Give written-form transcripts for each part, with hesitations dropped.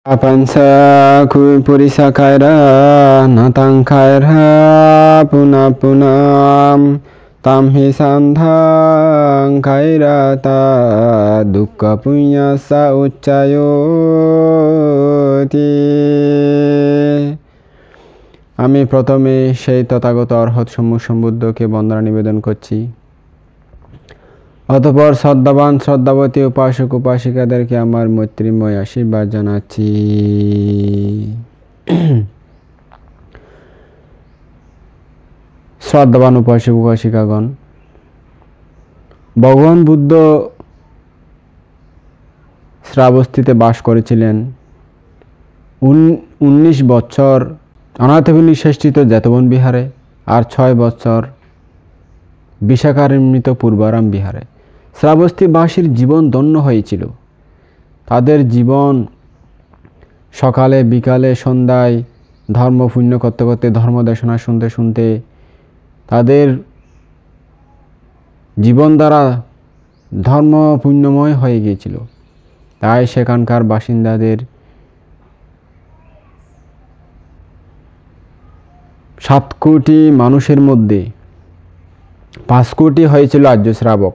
Apansa purisa kaira natang kaira puna punam tamhi sandhang kairata dukkha punya sa uccayoti। আমি প্রথমে সেই তথাগত অর্হৎ সম্মুখ সম্বুদ্ধকে বন্দনা নিবেদন করছি। অতঃপর শ্রদ্ধাবান শ্রদ্ধাবতী উপাসক উপাসিকাদেরকে আমার মৈত্রীময় আশীর্বাদ জানাচ্ছি। শ্রদ্ধাবান উপাসক উপাসিকাগণ, ভগবান বুদ্ধ শ্রাবস্তিতে বাস করেছিলেন। 19 বছর অনাথবিনী শেষ্ঠিত জেতবন বিহারে আর 6 বছর বিশাখারণ্যিত পূর্বারাম বিহারে। শ্রাবস্তিবাসীর জীবন ধন্য হয়েছিল। তাদের জীবন সকালে বিকালে সন্ধ্যায় ধর্ম পুণ্য করতে করতে, ধর্মদেশনা শুনতে শুনতে তাদের জীবন দ্বারা ধর্ম পুণ্যময় হয়ে গিয়েছিল। তাই সেখানকার বাসিন্দাদের 7 কোটি মানুষের মধ্যে 5 কোটি হয়েছিল আর্য শ্রাবক,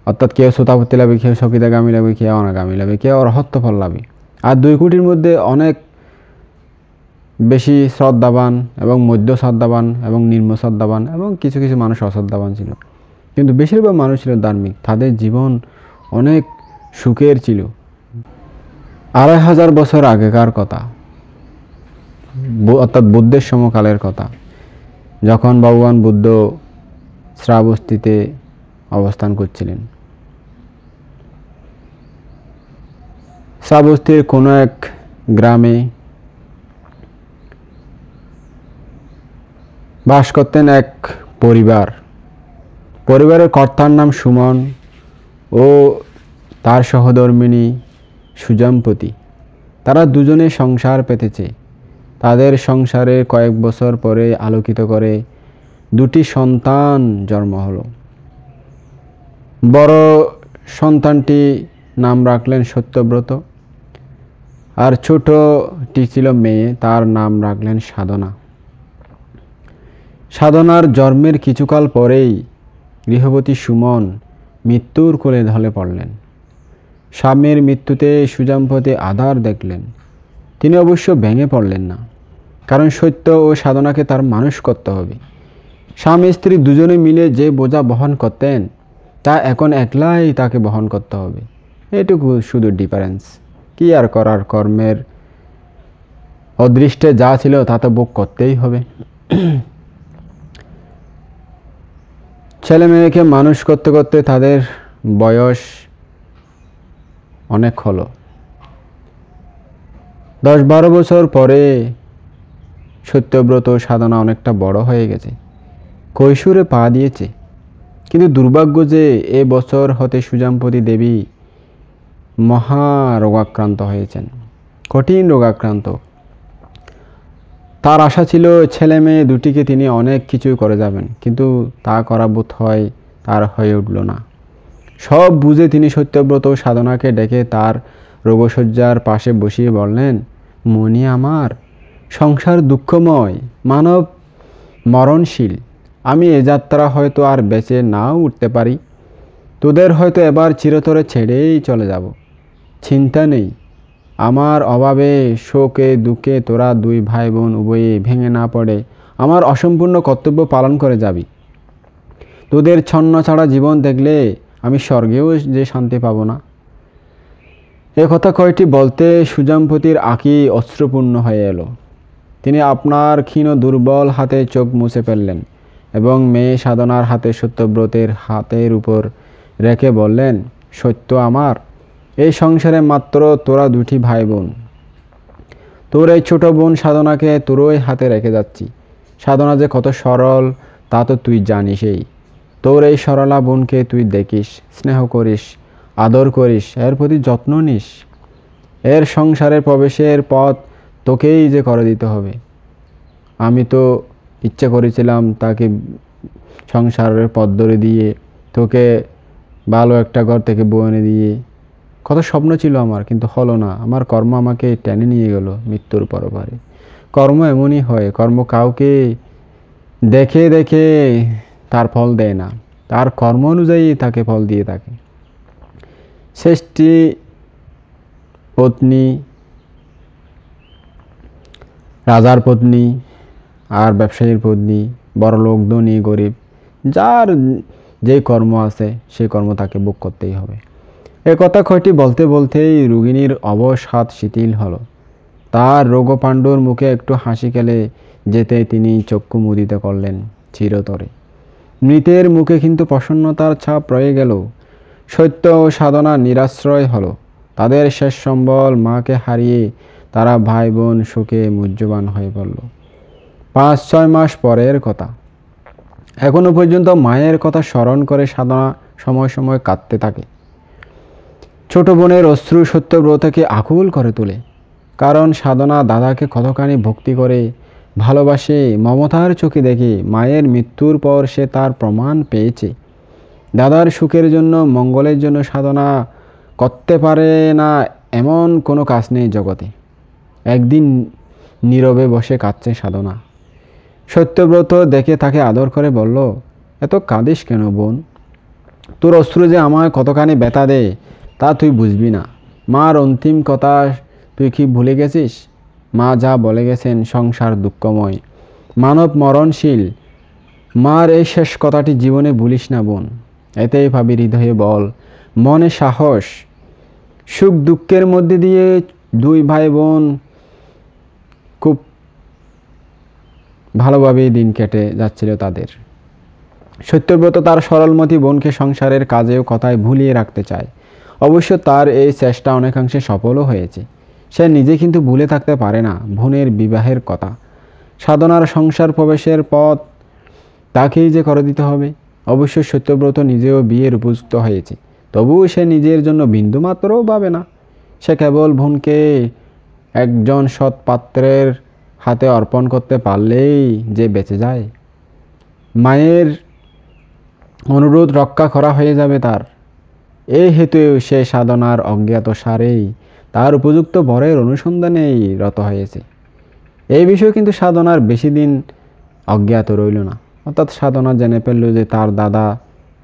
অর্থাৎ কেউ শ্রোতাপত্তি লাভী, কেউ সকিতাগামী লাভী, কেউ অনাগামী লাভী, কেউ অরহত্ত ফল লাভী। আর 2 কোটির মধ্যে অনেক বেশি শ্রদ্ধাবান এবং মধ্য শ্রদ্ধাবান এবং নিম্ন শ্রদ্ধাবান এবং কিছু কিছু মানুষ অশ্রদ্ধাবান ছিল, কিন্তু বেশিরভাগ মানুষ ছিল ধার্মিক। তাদের জীবন অনেক সুখের ছিল। 2500 বছর আগেকার কথা, অর্থাৎ বুদ্ধের সমকালের কথা, যখন ভগবান বুদ্ধ শ্রাবস্তিতে অবস্থান করছিলেন। শ্রাবস্তির কোনো এক গ্রামে বাস করতেন এক পরিবার। পরিবারের কর্তার নাম সুমন ও তার সহধর্মিণী সুজাম্পতি। তারা দুজনে সংসার পেতেছে। তাদের সংসারে কয়েক বছর পরে আলোকিত করে 2টি সন্তান জন্ম হলো। বড় সন্তানটি নাম রাখলেন সত্যব্রত, আর ছোটটি ছিল মেয়ে, তার নাম রাখলেন সাধনা। সাধনার জন্মের কিছুকাল পরেই গৃহবতী সুমন মৃত্যুর কোলে ঢলে পড়লেন। স্বামীর মৃত্যুতে সুজাম্পতি আধার দেখলেন। তিনি অবশ্য ভেঙে পড়লেন না, কারণ সত্য ও সাধনাকে তার মানুষ করতে হবে। স্বামী স্ত্রী দুজনে মিলে যে বোঝা বহন করতেন, তা এখন একলাই তাকে বহন করতে হবে। এটুকু শুধু ডিফারেন্স। কি আর করার, কর্মের অদৃষ্টে যা ছিল তা তো ভোগ করতেই হবে। ছেলে মেয়েকে মানুষ করতে করতে তাদের বয়স অনেক হলো। 10-12 বছর পরে সত্যব্রত সাধনা অনেকটা বড় হয়ে গেছে, কৈশোরে পা দিয়েছে। কিন্তু দুর্ভাগ্য যে এ বছর হতে সুজাম্পতি দেবী মহা রোগাক্রান্ত হয়েছেন, কঠিন রোগাক্রান্ত। তার আশা ছিল ছেলে মেয়ে দুটিকে তিনি অনেক কিছুই করে যাবেন, কিন্তু তা করা বোধ হয় তার হয়ে উঠল না। সব বুঝে তিনি সত্যব্রত সাধনাকে ডেকে তার রোগশয্যার পাশে বসিয়ে বললেন, মনি আমার, সংসার দুঃখময়, মানব মরণশীল। আমি এ যাত্রা হয়তো আর বেঁচে নাও উঠতে পারি। তোদের হয়তো এবার চিরতরে ছেড়েই চলে যাব। চিন্তা নেই, আমার অভাবে শোকে দুঃখে তোরা 2 ভাই বোন উভয়ে ভেঙে না পড়ে আমার অসম্পূর্ণ কর্তব্য পালন করে যাবি। তোদের ছন্ন ছাড়া জীবন দেখলে আমি স্বর্গেও যে শান্তি পাব না। এ কথা কয়টি বলতে সুজাম্পতির আঁখি অশ্রুপূর্ণ হয়ে এলো। তিনি আপনার ক্ষীণ দুর্বল হাতে চোখ মুছে ফেললেন এবং মেয়ে সাধনার হাতে সত্যব্রতের হাতের উপর রেখে বললেন, সত্য আমার, এই সংসারে মাত্র তোরা 2টি ভাই বোন। তোর এই ছোট বোন সাধনাকে তোরই হাতে রেখে যাচ্ছি। সাধনা যে কত সরল তা তো তুই জানিসই। তোর এই সরলা বোনকে তুই দেখিস, স্নেহ করিস, আদর করিস, এর প্রতি যত্ন নিস। এর সংসারের প্রবেশের পথ তোকেই যে করে দিতে হবে। আমি তো ইচ্ছে করেছিলাম তাকে সংসারের পথ ধরে দিয়ে তোকে ভালো একটা ঘর থেকে বউ এনে দিয়ে কত স্বপ্ন ছিল আমার, কিন্তু হলো না। আমার কর্ম আমাকে টেনে নিয়ে গেল মৃত্যুর পরপারে। কর্ম এমনই হয়, কর্ম কাউকে দেখে দেখে তার ফল দেয় না, তার কর্ম অনুযায়ী তাকে ফল দিয়ে থাকে। শেষটি পত্নী, রাজার পত্নী আর ব্যবসায়ীর পত্নী, বড়লোক ধনী গরিব, যার যে কর্ম আছে সেই কর্ম তাকে ভোগ করতেই হবে। এ কথা কয়টি বলতে বলতেই রোগিণীর অবশ হাত শিথিল হলো। তার রোগপাণ্ডুর মুখে একটু হাসি খেলে যেতে তিনি চক্ষু মুদিত করলেন চিরতরে। মৃতের মুখে কিন্তু প্রসন্নতার ছাপ রয়ে গেল। সত্য ও সাধনা নিরাশ্রয় হলো। তাদের শেষ সম্বল মাকে হারিয়ে তারা ভাই বোন সুখে মুহ্যবান হয়ে পড়ল। 5-6 মাস পরের কথা। এখনো পর্যন্ত মায়ের কথা স্মরণ করে সাধনা সময় সময় কাঁদতে থাকে। ছোট বোনের অশ্রু সত্যব্রতকে আকুল করে তোলে। কারণ সাধনা দাদাকে কতখানি ভক্তি করে, ভালোবাসে, মমতার চোখে দেখে। মায়ের মৃত্যুর পর সে তার প্রমাণ পেয়েছে। দাদার সুখের জন্য, মঙ্গলের জন্য সাধনা করতে পারে না এমন কোনো কাজ নেই জগতে। একদিন নীরবে বসে কাঁদছে সাধনা। সত্যব্রত দেখে তাকে আদর করে বলল, এত কাঁদিস কেন বোন? তোর অশ্রু যে আমায় কতখানি ব্যথা দেয় তা তুই বুঝবি না। মার অন্তিম কথা তুই কি ভুলে গেছিস? মা যা বলে গেছেন, সংসার দুঃখময়, মানব মরণশীল। মার এই শেষ কথাটি জীবনে ভুলিস না বোন। এতেই ভাবি হৃদয়ে বল, মনে সাহস। সুখ দুঃখের মধ্যে দিয়ে দুই ভাই বোন খুব ভালোভাবেই দিন কেটে যাচ্ছিল তাদের। সত্যব্রত তার সরলমতি বোনকে সংসারের কাজে ও কথায় ভুলিয়ে রাখতে চায়। অবশ্য তার এই চেষ্টা অনেকাংশে সফলও হয়েছে। সে নিজে কিন্তু ভুলে থাকতে পারে না বোনের বিবাহের কথা। সাধনার সংসার প্রবেশের পথ তাকেই যে করে দিতে হবে। অবশ্য সত্যব্রত নিজেও বিয়ের উপযুক্ত হয়েছে, তবুও সে নিজের জন্য বিন্দুমাত্রও ভাবে না। সে কেবল বোনকে একজন সৎ পাত্রের হাতে অর্পণ করতে পারলেই যে বেঁচে যায়। মায়ের অনুরোধ রক্ষা করা হয়ে যাবে তার। এই হেতু সে সাধনার অজ্ঞাত সারেই তার উপযুক্ত বরের অনুসন্ধানেই রত হয়েছে। এই বিষয়ে কিন্তু সাধনার বেশি দিন অজ্ঞাত রইল না। অর্থাৎ সাধনা জেনে ফেলল যে তার দাদা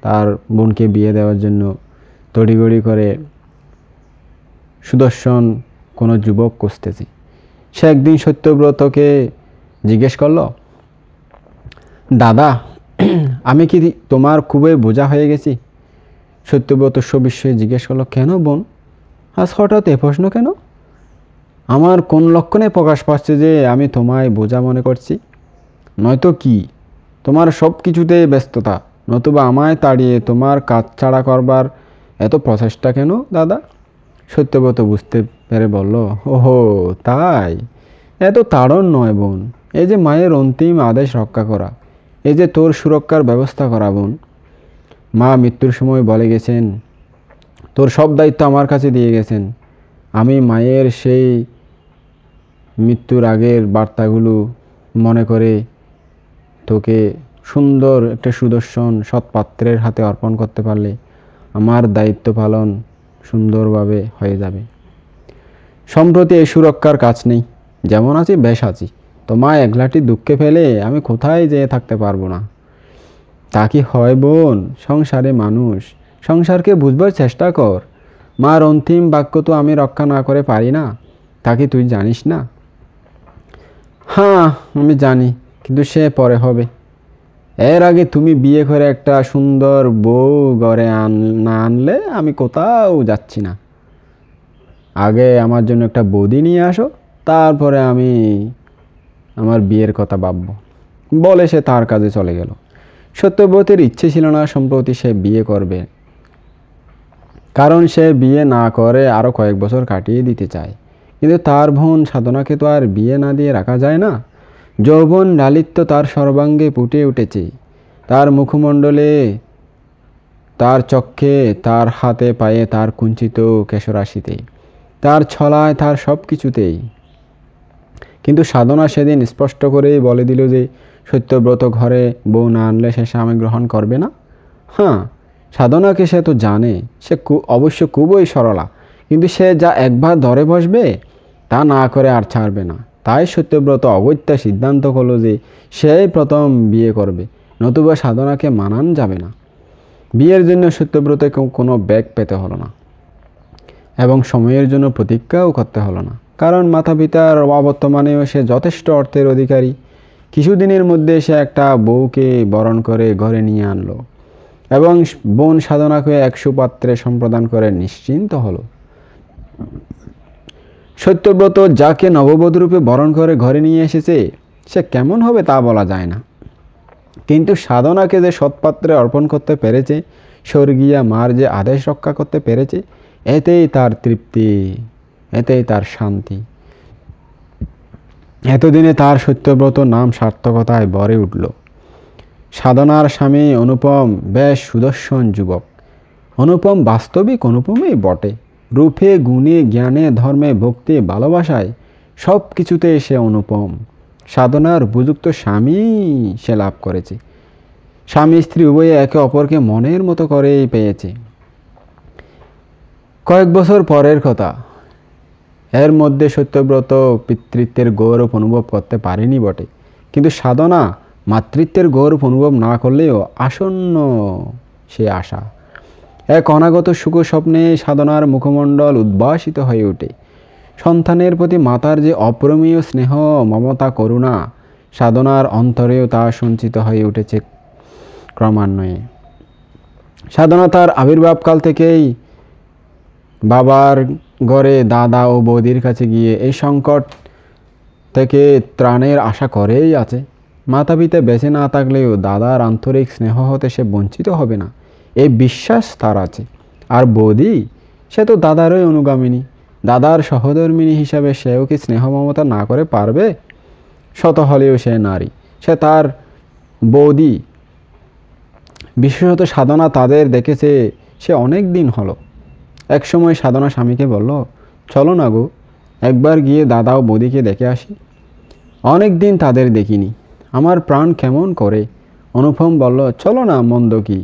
তার বোনকে বিয়ে দেওয়ার জন্য তড়িঘড়ি করে সুদর্শন কোনো যুবক খুঁজতেছে। সে একদিন সত্যব্রতকে জিজ্ঞেস করল, দাদা, আমি কি তোমার খুবই বোঝা হয়ে গেছি? সত্যব্রত সবিস্ময়ে জিজ্ঞেস করলো, কেন বোন? আজ হঠাৎ এ প্রশ্ন কেন? আমার কোন লক্ষণে প্রকাশ পাচ্ছে যে আমি তোমায় বোঝা মনে করছি? নয়তো কি তোমার সব কিছুতে ব্যস্ততা, নতুবা আমায় তাড়িয়ে তোমার কাজ ছাড়া করবার এত প্রচেষ্টা কেন দাদা? সত্যব্রত বুঝতে পেরে বলল, ওহো তাই? এত তাড়ন নয় বোন, এই যে মায়ের অন্তিম আদেশ রক্ষা করা, এই যে তোর সুরক্ষার ব্যবস্থা করা বোন। মা মৃত্যুর সময় বলে গেছেন, তোর সব দায়িত্ব আমার কাছে দিয়ে গেছেন। আমি মায়ের সেই মৃত্যুর আগের বার্তাগুলো মনে করে তোকে সুন্দর একটা সুদর্শন সৎপাত্রের হাতে অর্পণ করতে পারলে আমার দায়িত্ব পালন সুন্দরভাবে হয়ে যাবে। সম্প্রতি এই সুরক্ষার কাজ নেই, যেমন আছি বেশ আছি। তোমায় একলাটি দুঃখে ফেলে আমি কোথায় যেয়ে থাকতে পারবো না। তা কি হয় বোন? সংসারে মানুষ, সংসারকে বুঝবার চেষ্টা কর। মার অন্তিম বাক্য তো আমি রক্ষা না করে পারি না, তা কি তুই জানিস না? হ্যাঁ আমি জানি, কিন্তু সে পরে হবে। এর আগে তুমি বিয়ে করে একটা সুন্দর বউ ঘরে না আনলে আমি কোথাও যাচ্ছি না। আগে আমার জন্য একটা বৌদি নিয়ে আসো, তারপরে আমি আমার বিয়ের কথা ভাববো, বলে সে তার কাজে চলে গেল। সত্যব্রতের ইচ্ছে ছিল না সম্প্রতি সে বিয়ে করবে, কারণ সে বিয়ে না করে আরও কয়েক বছর কাটিয়ে দিতে চায়। কিন্তু তার বোন সাধনাকে তো আর বিয়ে না দিয়ে রাখা যায় না। যৌবন লালিত্য তার সর্বাঙ্গে ফুটে উঠেছে, তার মুখমণ্ডলে, তার চক্ষে, তার হাতে পায়ে, তার কুঞ্চিত কেশরাশিতে, তার ছলায়, তার সব কিছুতেই। কিন্তু সাধনা সেদিন স্পষ্ট করেই বলে দিল যে সত্যব্রত ঘরে বউ না আনলে সে স্বামী গ্রহণ করবে না। হ্যাঁ, সাধনাকে সে তো জানে, সে অবশ্য খুবই সরলা। কিন্তু সে যা একবার ধরে বসবে তা না করে আর ছাড়বে না। তাই সত্যব্রত অগত্যা সিদ্ধান্ত করল যে সেই প্রথম বিয়ে করবে, নতুবা সাধনাকে মানান যাবে না। বিয়ের জন্য সত্যব্রতকে কোনো ব্যাগ পেতে হলো না এবং সময়ের জন্য প্রতীক্ষাও করতে হলো না, কারণ মাতা পিতার অবর্তমানেও সে যথেষ্ট অর্থের অধিকারী। কিছুদিনের মধ্যে সে একটা বউকে বরণ করে ঘরে নিয়ে আনলো এবং বোন সাধনাকে এক সুপাত্রে সম্প্রদান করে নিশ্চিন্ত হলো। সত্যব্রত যাকে নববধূরূপে বরণ করে ঘরে নিয়ে এসেছে সে কেমন হবে তা বলা যায় না, কিন্তু সাধনাকে যে সৎপাত্রে অর্পণ করতে পেরেছে, স্বর্গীয়া মার যে আদেশ রক্ষা করতে পেরেছে, এতেই তার তৃপ্তি, এতেই তার শান্তি। এতদিনে তার সত্যব্রত নাম সার্থকতায় ভরে উঠল। সাধনার স্বামী অনুপম বেশ সুদর্শন যুবক। অনুপম বাস্তবিক অনুপমই বটে। রূপে, গুণে, জ্ঞানে, ধর্মে, ভক্তি, ভালোবাসায় সব কিছুতে সে অনুপম। সাধনার উপযুক্ত স্বামী সে লাভ করেছে। স্বামী স্ত্রী উভয়ে একে অপরকে মনের মতো করেই পেয়েছে। কয়েক বছর পরের কথা। এর মধ্যে সত্যব্রত পিতৃত্বের গৌরব অনুভব করতে পারেনি বটে, কিন্তু সাধনা মাতৃত্বের গৌরব অনুভব না করলেও আসন্ন সে আশা। এক অনাগত সুখ স্বপ্নে সাধনার মুখমণ্ডল উদ্ভাসিত হয়ে ওঠে। সন্তানের প্রতি মাতার যে অপ্রমেয় স্নেহ, মমতা, করুণা, সাধনার অন্তরেও তা সঞ্চিত হয়ে উঠেছে ক্রমান্বয়ে। সাধনা তার আবির্ভাবকাল থেকেই বাবার ঘরে দাদা ও বৌদির কাছে গিয়ে এই সংকট থেকে ত্রাণের আশা করেই আছে। মাতা পিতা বেঁচে না থাকলেও দাদার আন্তরিক স্নেহ হতে সে বঞ্চিত হবে না, এই বিশ্বাস তার আছে। আর বৌদি, সে তো দাদারই অনুগামিনী। দাদার সহধর্মিনী হিসাবে সেও কি স্নেহ মমতা না করে পারবে? শত হলেও সে নারী, সে তার বৌদি। বিশেষত সাধনা তাদের দেখেছে সে অনেক দিন হলো। একসময় সাধনা স্বামীকে বলল, চলো না গো, একবার গিয়ে দাদা ও বৌদিকে দেখে আসি। অনেক দিন তাদের দেখিনি, আমার প্রাণ কেমন করে। অনুপম বলল, চলো না, মন্দ কি,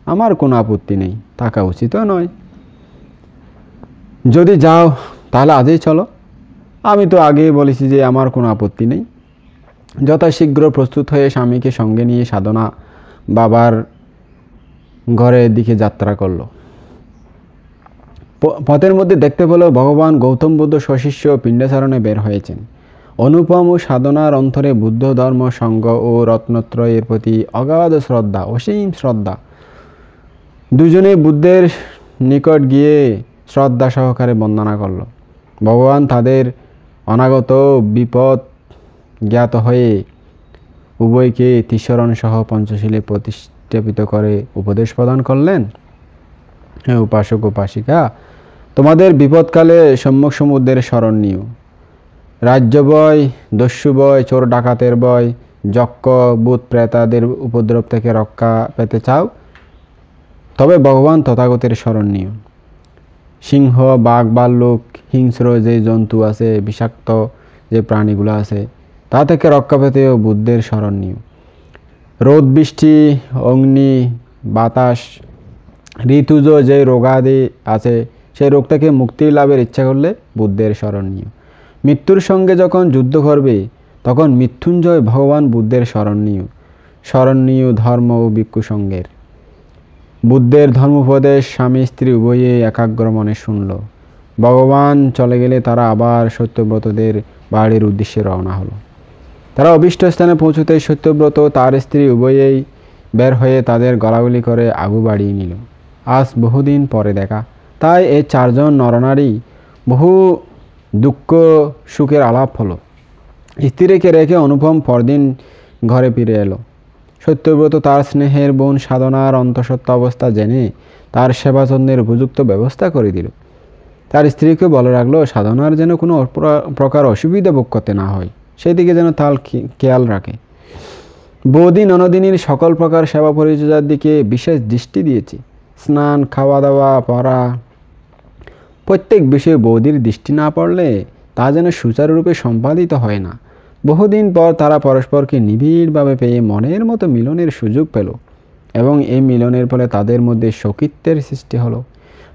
আমার কোনো আপত্তি নেই, থাকা উচিতও নয়। যদি যাও তাহলে আজই চলো। আমি তো আগেই বলেছি যে আমার কোনো আপত্তি নেই। যথাশীঘ্র প্রস্তুত হয়ে স্বামীকে সঙ্গে নিয়ে সাধনা বাবার ঘরের দিকে যাত্রা করল। পথের মধ্যে দেখতে পেল ভগবান গৌতম বুদ্ধ সশিষ্য পিণ্ডাচারণে বের হয়েছেন। অনুপম ও সাধনার অন্তরে বুদ্ধ ধর্ম, সঙ্গ ও রত্নত্রয়ের প্রতি অগাধ শ্রদ্ধা, অসীম শ্রদ্ধা। দুজনে বুদ্ধের নিকট গিয়ে শ্রদ্ধা সহকারে বন্দনা করল। ভগবান তাদের অনাগত বিপদ জ্ঞাত হয়ে উভয়কে তিসরণ সহ পঞ্চশীলে প্রতিষ্ঠাপিত করে উপদেশ প্রদান করলেন। হে উপাসক উপাসিকা, তোমাদের বিপদকালে সম্যক সমুদ্রের শরণ নিও। রাজ্য বয়, দস্যু বয়, চোর ডাকাতের বয়, যক্ষ ভূত প্রেতাদের উপদ্রব থেকে রক্ষা পেতে চাও, তবে ভগবান তথাগতের শরণ নিও। সিংহ, বাঘ, ভাল্লুক, হিংস্র যে জন্তু আছে, বিষাক্ত যে প্রাণীগুলো আছে, তা থেকে রক্ষা পেতেও বুদ্ধের শরণ নিও। রোদ, বৃষ্টি, অগ্নি, বাতাস, ঋতুজ যে রোগাদি আছে, সেই রোগ থেকে মুক্তি লাভের ইচ্ছা করলে বুদ্ধের শরণ নিও। মৃত্যুর সঙ্গে যখন যুদ্ধ করবে তখন মৃত্যুঞ্জয় ভগবান বুদ্ধের শরণ নিও। শরণ নিও ধর্ম ও ভিক্ষু সঙ্গের। বুদ্ধের ধর্মোপদেশ স্বামী স্ত্রী উভয়ে একাগ্র মনে শুনল। ভগবান চলে গেলে তারা আবার সত্যব্রতদের বাড়ির উদ্দেশ্যে রওনা হলো। তারা অভীষ্ট স্থানে পৌঁছতে সত্যব্রত তার স্ত্রী উভয়েই বের হয়ে তাদের গলাগলি করে আগু বাড়িয়ে নিল। আজ বহুদিন পরে দেখা, তাই এই চারজন নরনারী বহু দুঃখ সুখের আলাপ হলো। স্ত্রীকে রেখে অনুপম পরদিন ঘরে ফিরে এলো। সত্যব্রত তার স্নেহের বোন সাধনার অন্তঃসত্ত্বা অবস্থা জেনে তার সেবা যত্নের উপযুক্ত ব্যবস্থা করে দিল। তার স্ত্রীকে বলে রাখলো সাধনার যেন কোনো প্রকার অসুবিধা ভোগ করতে না হয়, সেদিকে যেন তার খেয়াল রাখে। বৌদি ননদিনীর সকল প্রকার সেবা পরিচর্যার দিকে বিশেষ দৃষ্টি দিয়েছে। স্নান, খাওয়া দাওয়া, পড়া, প্রত্যেক বিষয়ে বৌদির দৃষ্টি না পড়লে তা যেন সুচারুরূপে সম্পাদিত হয় না। বহুদিন পর তারা পরস্পরকে নিবিড়ভাবে পেয়ে মনের মতো মিলনের সুযোগ পেল এবং এই মিলনের ফলে তাদের মধ্যে সখিত্বের সৃষ্টি হলো।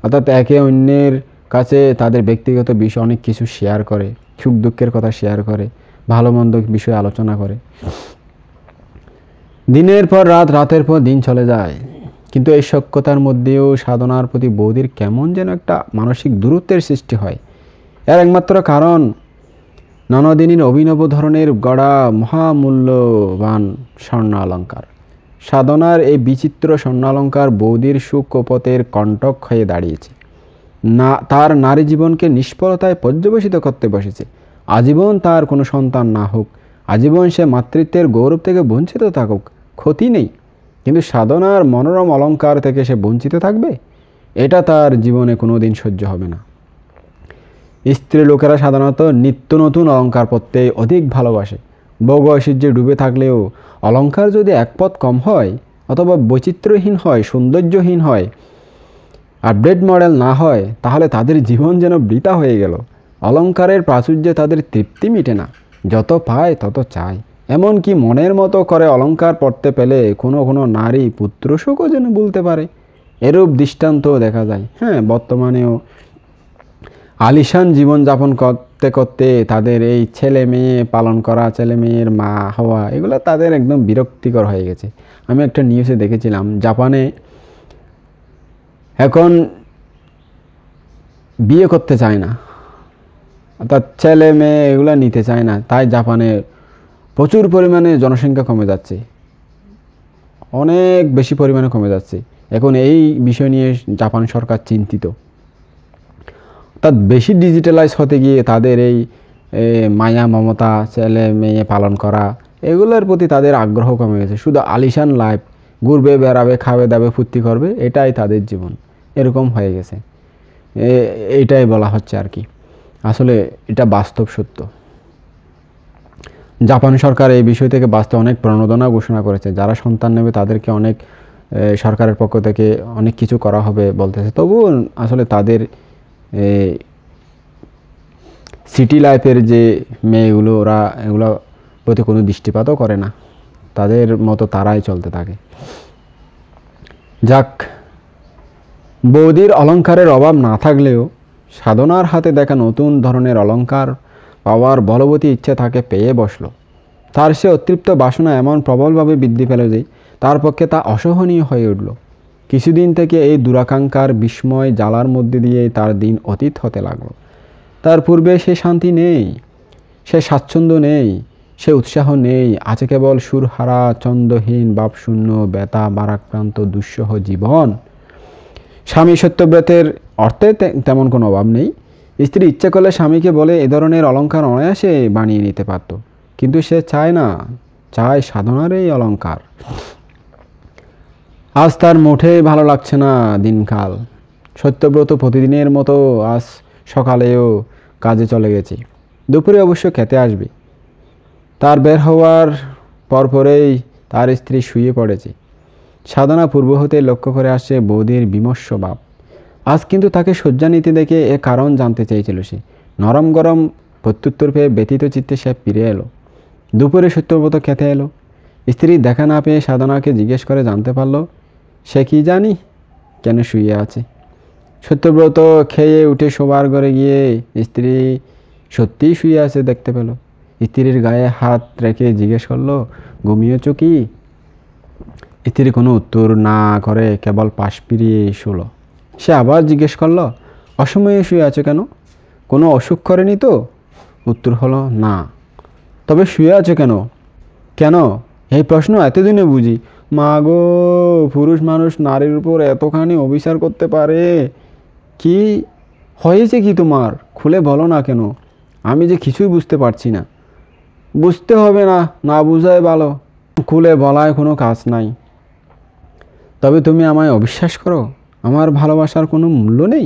অর্থাৎ একে অন্যের কাছে তাদের ব্যক্তিগত বিষয় অনেক কিছু শেয়ার করে, সুখ দুঃখের কথা শেয়ার করে, ভালো মন্দ বিষয়ে আলোচনা করে। দিনের পর রাত, রাতের পর দিন চলে যায়, কিন্তু এই সখ্যতার মধ্যেও সাধনার প্রতি বৌদির কেমন যেন একটা মানসিক দূরত্বের সৃষ্টি হয়। এর একমাত্র কারণ ননদিনীর অভিনব ধরনের গড়া মহামূল্যবান স্বর্ণালঙ্কার। সাধনার এই বিচিত্র স্বর্ণালঙ্কার বৌদির সুখ ও পথের কণ্টক হয়ে দাঁড়িয়েছে। না, তার নারী জীবনকে নিষ্ফলতায় পর্যবেসিত করতে বসেছে। আজীবন তার কোনো সন্তান না হোক, আজীবন সে মাতৃত্বের গৌরব থেকে বঞ্চিত থাকুক, ক্ষতি নেই, কিন্তু সাধনার মনোরম অলঙ্কার থেকে সে বঞ্চিত থাকবে, এটা তার জীবনে কোনো দিন সহ্য হবে না। স্ত্রী লোকেরা সাধারণত নিত্য নতুন অলঙ্কার পরতে অধিক ভালোবাসে। ভোগ ঐশ্বর্যে ডুবে থাকলেও অলঙ্কার যদি এক পদ কম হয় অথবা বৈচিত্র্যহীন হয়, সৌন্দর্যহীন হয়, আপডেট মডেল না হয়, তাহলে তাদের জীবন যেন বৃথা হয়ে গেল। অলঙ্কারের প্রাচুর্যে তাদের তৃপ্তি মিটে না, যত পায় তত চায়। এমনকি মনের মতো করে অলঙ্কার পরতে পেলে কোনো কোনো নারী পুত্রশোকও যেন বলতে পারে। এরূপ দৃষ্টান্তও দেখা যায়। হ্যাঁ, বর্তমানেও আলিশান জীবনযাপন করতে করতে তাদের এই ছেলে মেয়ে পালন করা, ছেলে মেয়ের মা হওয়া, এগুলো তাদের একদম বিরক্তিকর হয়ে গেছে। আমি একটা নিউজে দেখেছিলাম, জাপানে এখন বিয়ে করতে চায় না, অর্থাৎ ছেলে মেয়ে এগুলো নিতে চায় না, তাই জাপানে প্রচুর পরিমাণে জনসংখ্যা কমে যাচ্ছে, অনেক বেশি পরিমাণে কমে যাচ্ছে। এখন এই বিষয় নিয়ে জাপান সরকার চিন্তিত। অর্থাৎ বেশি ডিজিটালাইজ হতে গিয়ে তাদের এই মায়া মমতা, ছেলে মেয়ে পালন করা, এগুলোর প্রতি তাদের আগ্রহ কমে গেছে। শুধু আলিশান লাইফ, ঘুরবে বেড়াবে, খাবে দাবে, ফুর্তি করবে, এটাই তাদের জীবন, এরকম হয়ে গেছে। এইটাই বলা হচ্ছে আর কি। আসলে এটা বাস্তব সত্য। জাপান সরকার এই বিষয় থেকে বাঁচতে অনেক প্রণোদনা ঘোষণা করেছে। যারা সন্তান নেবে তাদেরকে অনেক সরকারের পক্ষ থেকে অনেক কিছু করা হবে বলতেছে। তবুও আসলে তাদের সিটি লাইফের যে মেয়েগুলো, ওরা এগুলো প্রতি কোনো দৃষ্টিপাতও করে না, তাদের মতো তারাই চলতে থাকে। যাক, বৌদির অলঙ্কারের অভাব না থাকলেও সাধনার হাতে দেখা নতুন ধরনের অলঙ্কার পাওয়ার বলবতী ইচ্ছে তাকে পেয়ে বসল। তার সে অতৃপ্ত বাসনা এমন প্রবলভাবে বৃদ্ধি পেল যে তার পক্ষে তা অসহনীয় হয়ে উঠল। কিছুদিন থেকে এই দুরাকাঙ্ক্ষার বিস্ময় জ্বালার মধ্যে দিয়ে তার দিন অতীত হতে লাগলো। তার পূর্বে সে শান্তি নেই, সে স্বাচ্ছন্দ্য নেই, সে উৎসাহ নেই। আছে কেবল সুরহারা, ছন্দহীন, ভাবশূন্য, ব্যথা বারাক্রান্ত দুঃসহ জীবন। স্বামী সত্যব্রতের অর্থে তেমন কোনো অভাব নেই। স্ত্রী ইচ্ছে করলে স্বামীকে বলে এ ধরনের অলঙ্কার অনায়াসে বানিয়ে নিতে পারত, কিন্তু সে চায় না, চায় সাধনার এই অলঙ্কার। আজ তার মোটেই ভালো লাগছে না দিনকাল। সত্যব্রত প্রতিদিনের মতো আজ সকালেও কাজে চলে গেছে, দুপুরে অবশ্য খেতে আসবে। তার বের হওয়ার পরপরেই তার স্ত্রী শুয়ে পড়েছে। সাধনা পূর্ব হতে লক্ষ্য করে আসছে বৌদির বিমর্ষ ভাব। আজ কিন্তু তাকে শয্যা নিতে দেখে এ কারণ জানতে চেয়েছিল সে। নরম গরম প্রত্যুত্তর পেয়ে ব্যথিত চিত্তে সে ফিরে এলো। দুপুরে সত্যব্রত খেতে এলো। স্ত্রী দেখা না পেয়ে সাধনাকে জিজ্ঞেস করে জানতে পারল সে কি জানি কেন শুয়ে আছে। সত্যব্রত খেয়ে উঠে শোবার ঘরে গিয়ে স্ত্রী সত্যিই শুয়ে আছে দেখতে পেল। স্ত্রীর গায়ে হাত রেখে জিজ্ঞেস করলো, ঘুমিয়েছ কি? স্ত্রী কোনো উত্তর না করে কেবল পাশ ফিরিয়ে শুল। সে আবার জিজ্ঞেস করলো, অসময়ে শুয়ে আছো কেন? কোনো অসুখ করেনি তো? উত্তর হলো না। তবে শুয়ে আছো কেন? কেন এই প্রশ্ন এতদিনে বুঝি। মা গো, পুরুষ মানুষ নারীর উপর এতখানি অবিচার করতে পারে? কি হয়েছে কি তোমার? খুলে বলো না কেন? আমি যে কিছুই বুঝতে পারছি না। বুঝতে হবে না, না বুঝাই ভালো। খুলে বলায় কোনো কাজ নাই। তবে তুমি আমায় অবিশ্বাস করো? আমার ভালোবাসার কোনো মূল্য নেই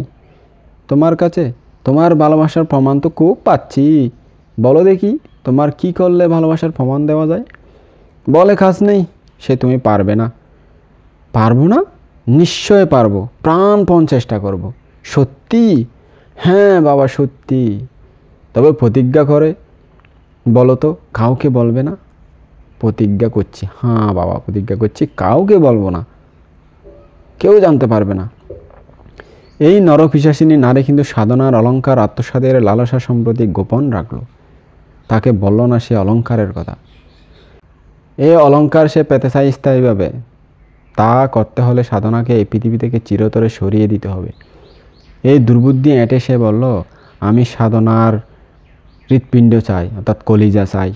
তোমার কাছে? তোমার ভালোবাসার প্রমাণ তো খুব পাচ্ছি। বলো দেখি, তোমার কি করলে ভালোবাসার প্রমাণ দেওয়া যায়? বলে কাজ নেই, সে তুমি পারবে না। পারবো না? নিশ্চয় পারবো, প্রাণপণ চেষ্টা করব। সত্যি? হ্যাঁ বাবা, সত্যি। তবে প্রতিজ্ঞা করে বলো তো, কাউকে বলবে না? প্রতিজ্ঞা করছি। হ্যাঁ বাবা, প্রতিজ্ঞা করছি, কাউকে বলবো না, কেউ জানতে পারবে না। এই নরপিশাচিনী নারী কিন্তু সাধনার অলঙ্কার আত্মসাদের লালসা সম্প্রতি গোপন রাখল। তাকে বলল না সে অলঙ্কারের কথা। এই অলঙ্কার সে পেতে চায় স্থায়ীভাবে। তা করতে হলে সাধনাকে এই পৃথিবী থেকে চিরতরে সরিয়ে দিতে হবে। এই দুর্বুদ্ধি এঁটে সে বলল, আমি সাধনার হৃৎপিণ্ড চাই, অর্থাৎ কলিজা চাই।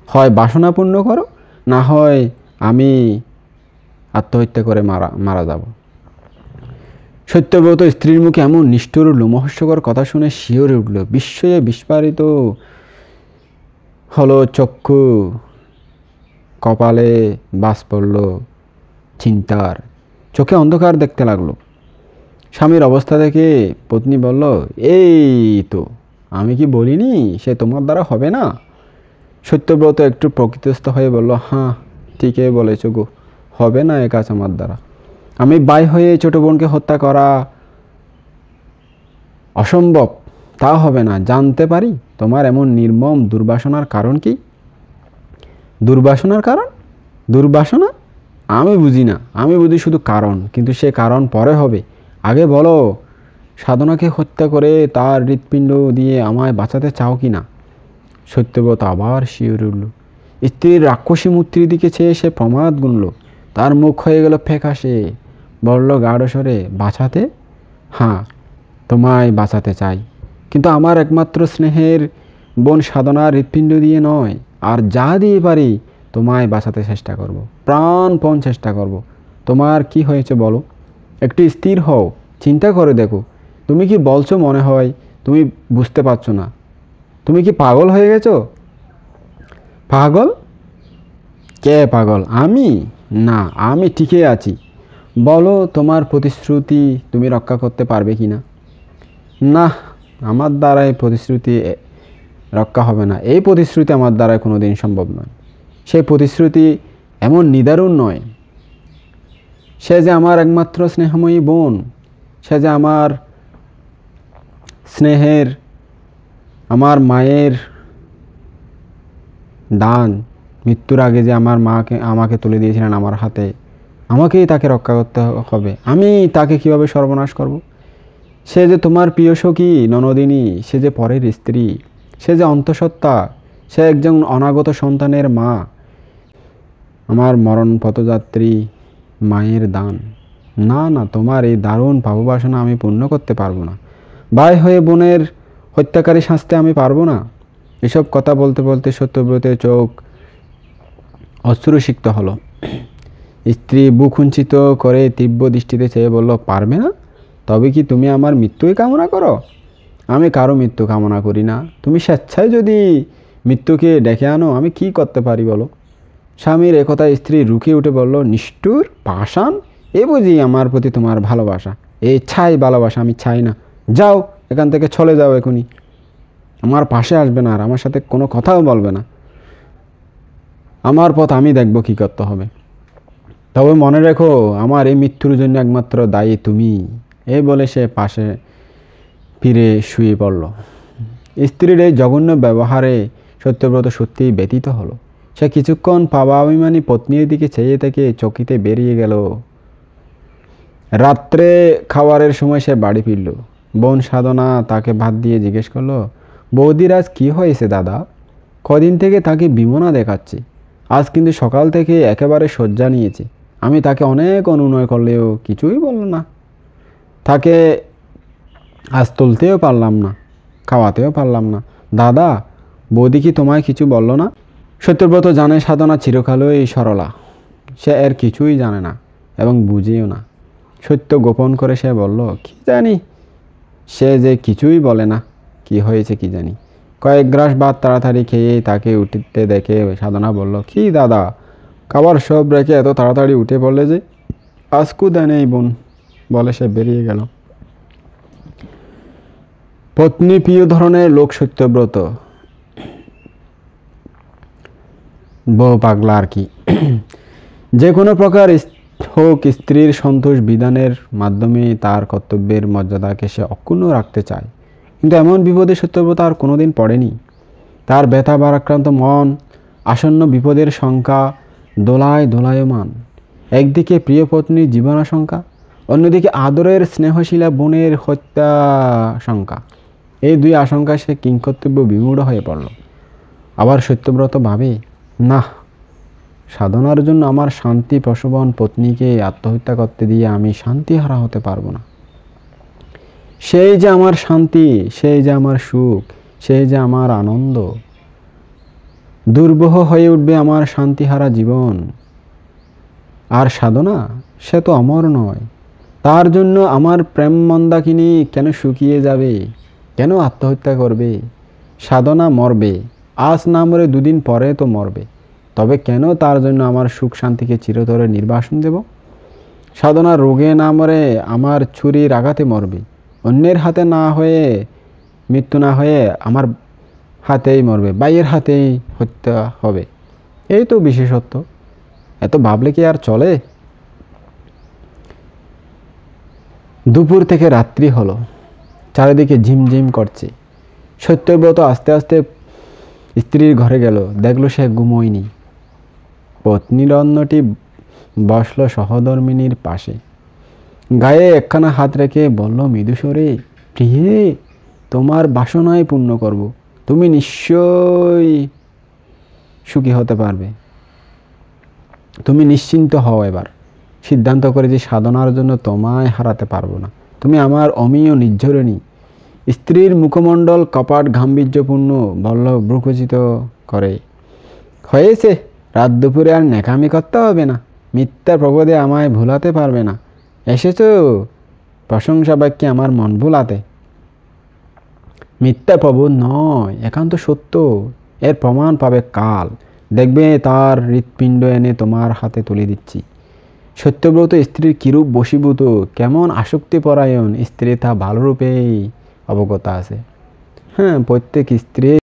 হয় বাসনা পূর্ণ করো, না হয় আমি আত্মহত্যা করে মারা যাব। সত্যব্রত স্ত্রীর মুখে এমন নিষ্ঠুর লোমহর্ষকর কথা শুনে শিহরে উঠল। বিস্ময়ে বিস্ফারিত হলো চক্ষু, কপালে বাস পড়ল চিন্তার, চোখে অন্ধকার দেখতে লাগলো। স্বামীর অবস্থা দেখে পত্নী বলল, এই তো আমি কি বলিনি সে তোমার দ্বারা হবে না? সত্যব্রত একটু প্রকৃতিস্থ হয়ে বলল, হ্যাঁ ঠিকই বলেছ গো, হবে না এ কাজ আমার দ্বারা। আমি বাই হয়ে ছোট বোনকে হত্যা করা অসম্ভব, তা হবে না। জানতে পারি তোমার এমন নির্মম দুর্বাসনার কারণ কি? দুর্বাসনার কারণ? দুর্বাসনা আমি বুঝি না, আমি বুঝি শুধু কারণ, কিন্তু সে কারণ পরে হবে। আগে বলো, সাধনাকে হত্যা করে তার হৃৎপিণ্ড দিয়ে আমায় বাঁচাতে চাও কি না? সত্যব্রত আবার শিউরে উঠল। স্ত্রীর রাক্ষসী মূর্তির দিকে চেয়ে সে প্রমাদ গুনল। তার মুখ হয়ে গেল ফ্যাকাশে। বলল গাঢ় স্বরে, বাঁচাতে? হ্যাঁ, তোমায় বাঁচাতে চাই, কিন্তু আমার একমাত্র স্নেহের বোন সাধনার হৃৎপিণ্ড দিয়ে নয়, আর যা দিয়ে পারি তোমায় বাঁচাতে চেষ্টা করব, প্রাণপণ চেষ্টা করব। তোমার কি হয়েছে বলো, একটু স্থির হও, চিন্তা করে দেখো। তুমি কি বলছো মনে হয় তুমি বুঝতে পারছো না? তুমি কি পাগল হয়ে গেছো? পাগল? কে পাগল? আমি? না, আমি ঠিকই আছি। বলো তোমার প্রতিশ্রুতি তুমি রক্ষা করতে পারবে কি না? না, আমার দ্বারাই প্রতিশ্রুতি রক্ষা হবে না। এই প্রতিশ্রুতি আমার দ্বারাই কোনো দিন সম্ভব নয়। সেই প্রতিশ্রুতি এমন নিদারুণ নয়। সে যে আমার একমাত্র স্নেহময়ী বোন, সে যে আমার স্নেহের, আমার মায়ের দান। মৃত্যুর আগে যে আমার আমাকে তুলে দিয়েছিলেন আমার হাতে, আমাকেই তাকে রক্ষা করতে হবে। আমি তাকে কিভাবে সর্বনাশ করব? সে যে তোমার প্রিয় সখী ননদিনী, সে যে পরের স্ত্রী, সে যে অন্তঃসত্ত্বা, সে একজন অনাগত সন্তানের মা, আমার মরণ পথযাত্রী মায়ের দান। না না, তোমার এই দারুণ পাপবাসনা আমি পূর্ণ করতে পারবো না। ভাই হয়ে বোনের হত্যাকারী শাস্তি আমি পারবো না। এসব কথা বলতে বলতে সত্যব্রতের চোখ অশ্রুসিক্ত হলো। স্ত্রী বুক কুঞ্চিত করে তীব্র দৃষ্টিতে চেয়ে বলল, পারবে না? তবে কি তুমি আমার মৃত্যুই কামনা করো? আমি কারো মৃত্যু কামনা করি না। তুমি স্বেচ্ছায় যদি মৃত্যুকে ডেকে আনো, আমি কি করতে পারি বলো? স্বামীর একথায় স্ত্রী রুখে উঠে বলল, নিষ্ঠুর পাষাণ, এ বুঝি আমার প্রতি তোমার ভালোবাসা? এই ছাই ভালোবাসা আমি চাই না। যাও এখান থেকে, চলে যাও এখনই। আমার পাশে আসবে না, আর আমার সাথে কোনো কথাও বলবে না। আমার পথ আমি দেখব কি করতে হবে। তবে মনে রেখো, আমার এই মৃত্যুর জন্য একমাত্র দায়ী তুমি। এই বলে সে পাশে ফিরে শুয়ে পড়ল। স্ত্রীর এই জঘন্য ব্যবহারে সত্যব্রত সত্যিই ব্যথিত হলো। সে কিছুক্ষণ পাবাভিমানী পত্নীর দিকে চেয়ে থেকে চকিতে বেরিয়ে গেল। রাত্রে খাবারের সময় সে বাড়ি ফিরল। বোন সাধনা তাকে ভাত দিয়ে জিজ্ঞেস করলো, বৌদির আজ কী হয়েছে দাদা? কদিন থেকে তাকে বিমনা দেখাচ্ছে, আজ কিন্তু সকাল থেকে একেবারে শয্যা নিয়েছে। আমি তাকে অনেক অনুনয় করলেও কিছুই বলল না। তাকে আজ তুলতেও পারলাম না, খাওয়াতেও পারলাম না। দাদা, বৌদি কি তোমায় কিছু বলল না? সত্যব্রত জানে সাধনা চিরকালই সরলা। সে এর কিছুই জানে না এবং বুঝেও না। সত্য গোপন করে সে বলল, কি জানি, সে যে কিছুই বলে না। কি হয়েছে কি জানি। কয়েক গ্রাস ভাত তাড়াতাড়ি খেয়ে তাকে উঠতে দেখে সাধনা বলল, কি দাদা, খাবার সব রেখে এত তাড়াতাড়ি উঠে পড়লে যে? আজকু দেয় নেই বোন, বলে সে বেরিয়ে গেল। পত্নী প্রিয় ধরনের লোক সত্যব্রত, বউ পাগলা আর কি। যে কোনো প্রকার হোক, স্ত্রীর সন্তোষ বিধানের মাধ্যমে তার কর্তব্যের মর্যাদাকে সে অক্ষুণ্ণ রাখতে চায়। কিন্তু এমন বিপদে সত্যব্রত আর কোনোদিন পড়েনি। তার ব্যথা ভারাক্রান্ত মন আসন্ন বিপদের শঙ্কা দোলায় দোলায়মান। একদিকে প্রিয় পত্নীর জীবনাশঙ্কা, অন্যদিকে আদরের স্নেহশীলা বোনের হত্যা শঙ্কা, এই দুই আশঙ্কা সে কিংকর্তব্য বিমূঢ় হয়ে পড়ল। আবার সত্যব্রত ভাবে, না, সাধনার জন্য আমার শান্তি প্রসবন পত্নীকে আত্মহত্যা করতে দিয়ে আমি শান্তিহারা হতে পারবো না। সেই যে আমার শান্তি, সেই যে আমার সুখ, সেই যে আমার আনন্দ, দুর্বহ হয়ে উঠবে আমার শান্তিহারা জীবন। আর সাধনা, সে তো অমর নয়। তার জন্য আমার প্রেম মন্দাকিনী কেন শুকিয়ে যাবে, কেন আত্মহত্যা করবে? সাধনা মরবে, আজ না মরে দুদিন পরে তো মরবে, তবে কেন তার জন্য আমার সুখ শান্তিকে চিরতরে নির্বাসন দেব? সাধনা রোগে না মরে আমার ছুরির আঘাতে মরবে, অন্যের হাতে না হয়ে, মৃত্যু না হয়ে আমার হাতেই মরবে, বাইয়ের হাতেই হত্যা হবে। এই তো বিশেষত্ব। এত ভাবলে কি আর চলে? দুপুর থেকে রাত্রি হলো, চারিদিকে ঝিমঝিম করছে। সত্যব্রত আস্তে আস্তে স্ত্রীর ঘরে গেল, দেখলো সে ঘুমোয়নি। পত্নীর অন্যটি বসল সহধর্মিনীর পাশে, গায়ে একখানা হাত রেখে বলল মৃদুস্বরে, প্রিয়ে, তোমার বাসনাই পূর্ণ করব, তুমি নিশ্চয়ই সুখী হতে পারবে। তুমি নিশ্চিন্ত হও, এবার সিদ্ধান্ত করেছি সাধনার জন্য তোমায় হারাতে পারবো না, তুমি আমার অমীয় নির্ঝরিণী। স্ত্রীর মুখমণ্ডল কপাট গাম্ভীর্যপূর্ণ, বলল ভ্রুকুচিত করে, হয়েছে, রাত দুপুরে আর নেকামি করতে হবে না, মিথ্যা প্রবোধে আমায় ভুলাতে পারবে না। এসেছ প্রশংসা বাক্যে আমার মন ভুলাতে। মিথ্যা প্রবোধ নয়, একান্ত সত্য। এর প্রমাণ পাবে কাল, দেখবে তার হৃৎপিণ্ড এনে তোমার হাতে তুলে দিচ্ছি। সত্যব্রত স্ত্রীর কিরূপ বশীভূত, কেমন আসক্তিপরায়ণ স্ত্রী তা ভালোরূপেই অবগত আছে। হ্যাঁ, প্রত্যেক স্ত্রী